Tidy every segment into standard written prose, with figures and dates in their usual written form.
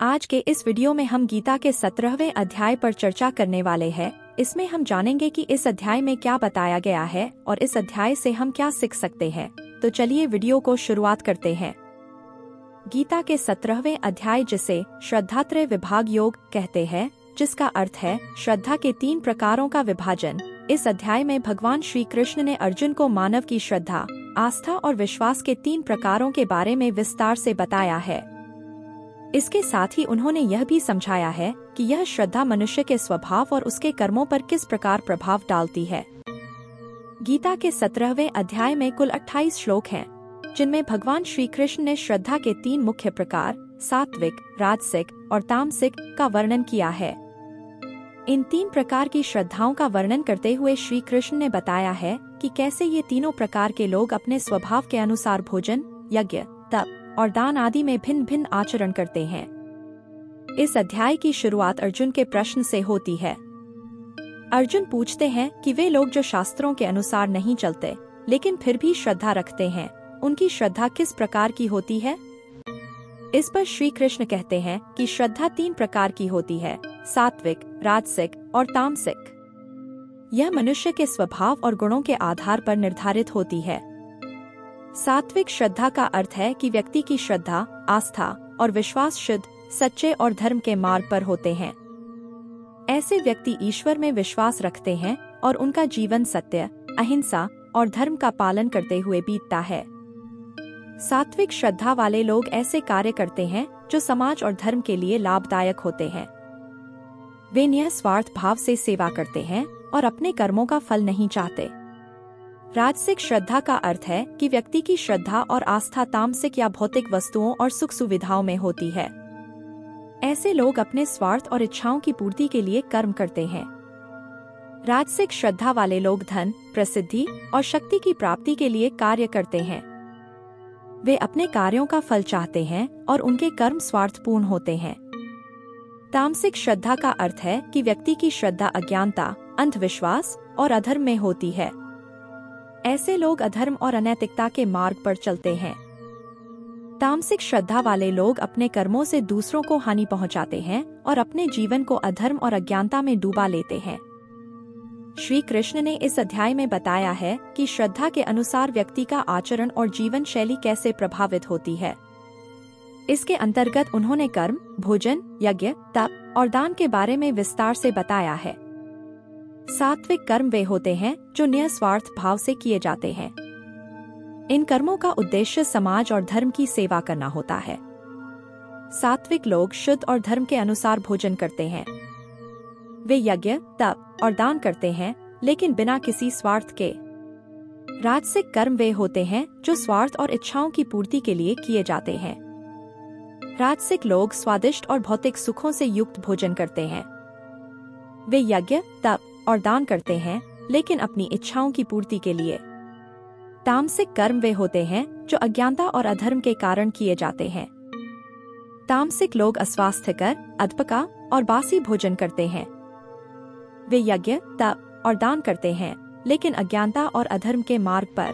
आज के इस वीडियो में हम गीता के 17वें अध्याय पर चर्चा करने वाले हैं। इसमें हम जानेंगे कि इस अध्याय में क्या बताया गया है और इस अध्याय से हम क्या सीख सकते हैं। तो चलिए वीडियो को शुरुआत करते हैं। गीता के 17वें अध्याय, जिसे श्रद्धात्रय विभाग योग कहते हैं, जिसका अर्थ है श्रद्धा के 3 प्रकारों का विभाजन। इस अध्याय में भगवान श्री कृष्ण ने अर्जुन को मानव की श्रद्धा, आस्था और विश्वास के 3 प्रकारों के बारे में विस्तार से बताया है। इसके साथ ही उन्होंने यह भी समझाया है कि यह श्रद्धा मनुष्य के स्वभाव और उसके कर्मों पर किस प्रकार प्रभाव डालती है। गीता के 17वें अध्याय में कुल 28 श्लोक हैं, जिनमें भगवान श्री कृष्ण ने श्रद्धा के 3 मुख्य प्रकार, सात्विक, राजसिक और तामसिक, का वर्णन किया है। इन 3 प्रकार की श्रद्धाओं का वर्णन करते हुए श्री कृष्ण ने बताया है कि कैसे ये तीनों प्रकार के लोग अपने स्वभाव के अनुसार भोजन, यज्ञ, तप और दान आदि में भिन्न भिन्न आचरण करते हैं। इस अध्याय की शुरुआत अर्जुन के प्रश्न से होती है। अर्जुन पूछते हैं कि वे लोग जो शास्त्रों के अनुसार नहीं चलते लेकिन फिर भी श्रद्धा रखते हैं, उनकी श्रद्धा किस प्रकार की होती है। इस पर श्री कृष्ण कहते हैं कि श्रद्धा 3 प्रकार की होती है, सात्विक, राजसिक और तामसिक। यह मनुष्य के स्वभाव और गुणों के आधार पर निर्धारित होती है। सात्विक श्रद्धा का अर्थ है कि व्यक्ति की श्रद्धा, आस्था और विश्वास शुद्ध, सच्चे और धर्म के मार्ग पर होते हैं। ऐसे व्यक्ति ईश्वर में विश्वास रखते हैं और उनका जीवन सत्य, अहिंसा और धर्म का पालन करते हुए बीतता है। सात्विक श्रद्धा वाले लोग ऐसे कार्य करते हैं जो समाज और धर्म के लिए लाभदायक होते हैं। वे निस्वार्थ भाव से सेवा करते हैं और अपने कर्मों का फल नहीं चाहते। राजसिक श्रद्धा का अर्थ है कि व्यक्ति की श्रद्धा और आस्था तामसिक या भौतिक वस्तुओं और सुख सुविधाओं में होती है। ऐसे लोग अपने स्वार्थ और इच्छाओं की पूर्ति के लिए कर्म करते हैं। राजसिक श्रद्धा वाले लोग धन, प्रसिद्धि और शक्ति की प्राप्ति के लिए कार्य करते हैं। वे अपने कार्यों का फल चाहते हैं और उनके कर्म स्वार्थपूर्ण होते हैं। तामसिक श्रद्धा का अर्थ है कि व्यक्ति की श्रद्धा अज्ञानता, अंधविश्वास और अधर्म में होती है। ऐसे लोग अधर्म और अनैतिकता के मार्ग पर चलते हैं। तामसिक श्रद्धा वाले लोग अपने कर्मों से दूसरों को हानि पहुंचाते हैं और अपने जीवन को अधर्म और अज्ञानता में डूबा लेते हैं। श्री कृष्ण ने इस अध्याय में बताया है कि श्रद्धा के अनुसार व्यक्ति का आचरण और जीवन शैली कैसे प्रभावित होती है। इसके अंतर्गत उन्होंने कर्म, भोजन, यज्ञ, तप और दान के बारे में विस्तार से बताया है। सात्विक कर्म वे होते हैं जो निस्वार्थ भाव से किए जाते हैं। इन कर्मों का उद्देश्य समाज और धर्म की सेवा करना होता है। सात्विक लोग शुद्ध और धर्म के अनुसार भोजन करते हैं। वे यज्ञ, तप और दान करते हैं, लेकिन बिना किसी स्वार्थ के। राजसिक कर्म वे होते हैं जो स्वार्थ और इच्छाओं की पूर्ति के लिए किए जाते हैं। राजसिक लोग स्वादिष्ट और भौतिक सुखों से युक्त भोजन करते हैं। वे यज्ञ, तप और दान करते हैं, लेकिन अपनी इच्छाओं की पूर्ति के लिए। तामसिक कर्म वे होते हैं जो अज्ञानता और अधर्म के कारण किए जाते हैं। तामसिक लोग अस्वास्थ्यकर, अधपका और बासी भोजन करते हैं। वे यज्ञ, तप और दान करते हैं, लेकिन अज्ञानता और अधर्म के मार्ग पर।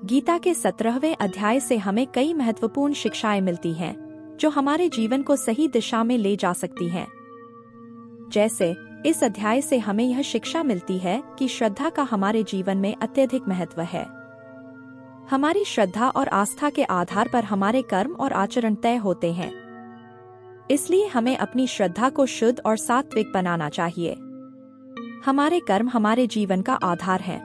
गीता के 17वें अध्याय से हमें कई महत्वपूर्ण शिक्षाएं मिलती हैं, जो हमारे जीवन को सही दिशा में ले जा सकती हैं। जैसे इस अध्याय से हमें यह शिक्षा मिलती है कि श्रद्धा का हमारे जीवन में अत्यधिक महत्व है। हमारी श्रद्धा और आस्था के आधार पर हमारे कर्म और आचरण तय होते हैं। इसलिए हमें अपनी श्रद्धा को शुद्ध और सात्विक बनाना चाहिए। हमारे कर्म हमारे जीवन का आधार हैं।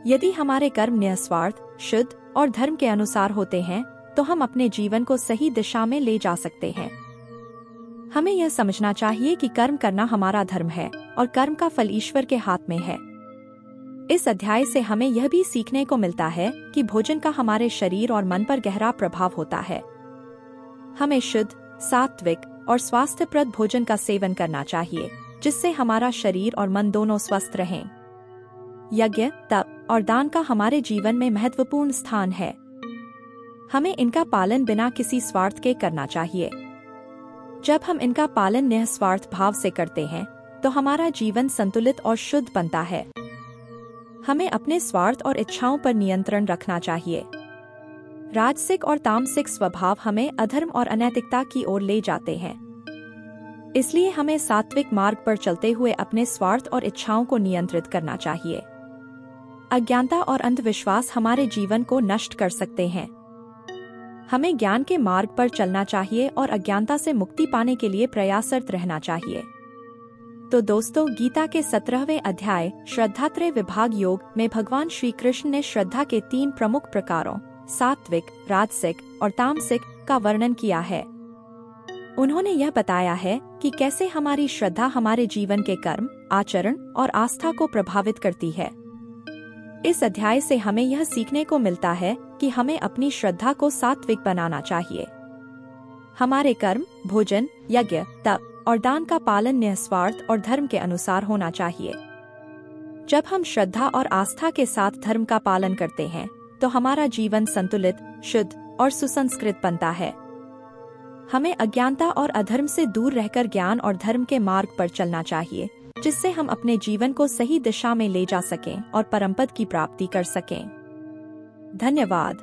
यदि हमारे कर्म निस्वार्थ, शुद्ध और धर्म के अनुसार होते हैं, तो हम अपने जीवन को सही दिशा में ले जा सकते हैं। हमें यह समझना चाहिए कि कर्म करना हमारा धर्म है और कर्म का फल ईश्वर के हाथ में है। इस अध्याय से हमें यह भी सीखने को मिलता है कि भोजन का हमारे शरीर और मन पर गहरा प्रभाव होता है। हमें शुद्ध, सात्विक और स्वास्थ्यप्रद भोजन का सेवन करना चाहिए, जिससे हमारा शरीर और मन दोनों स्वस्थ रहें। यज्ञ, तप और दान का हमारे जीवन में महत्वपूर्ण स्थान है। हमें इनका पालन बिना किसी स्वार्थ के करना चाहिए। जब हम इनका पालन निस्वार्थ भाव से करते हैं, तो हमारा जीवन संतुलित और शुद्ध बनता है। हमें अपने स्वार्थ और इच्छाओं पर नियंत्रण रखना चाहिए। राजसिक और तामसिक स्वभाव हमें अधर्म और अनैतिकता की ओर ले जाते हैं। इसलिए हमें सात्विक मार्ग पर चलते हुए अपने स्वार्थ और इच्छाओं को नियंत्रित करना चाहिए। अज्ञानता और अंधविश्वास हमारे जीवन को नष्ट कर सकते हैं। हमें ज्ञान के मार्ग पर चलना चाहिए और अज्ञानता से मुक्ति पाने के लिए प्रयासरत रहना चाहिए। तो दोस्तों, गीता के 17वें अध्याय श्रद्धात्रय विभाग योग में भगवान श्री कृष्ण ने श्रद्धा के 3 प्रमुख प्रकारों सात्विक, राजसिक और तामसिक का वर्णन किया है। उन्होंने यह बताया है कि कैसे हमारी श्रद्धा हमारे जीवन के कर्म, आचरण और आस्था को प्रभावित करती है। इस अध्याय से हमें यह सीखने को मिलता है कि हमें अपनी श्रद्धा को सात्विक बनाना चाहिए। हमारे कर्म, भोजन, यज्ञ, तप और दान का पालन निस्वार्थ और धर्म के अनुसार होना चाहिए। जब हम श्रद्धा और आस्था के साथ धर्म का पालन करते हैं तो हमारा जीवन संतुलित, शुद्ध और सुसंस्कृत बनता है। हमें अज्ञानता और अधर्म से दूर रहकर ज्ञान और धर्म के मार्ग पर चलना चाहिए, जिससे हम अपने जीवन को सही दिशा में ले जा सकें और परमपद की प्राप्ति कर सकें। धन्यवाद।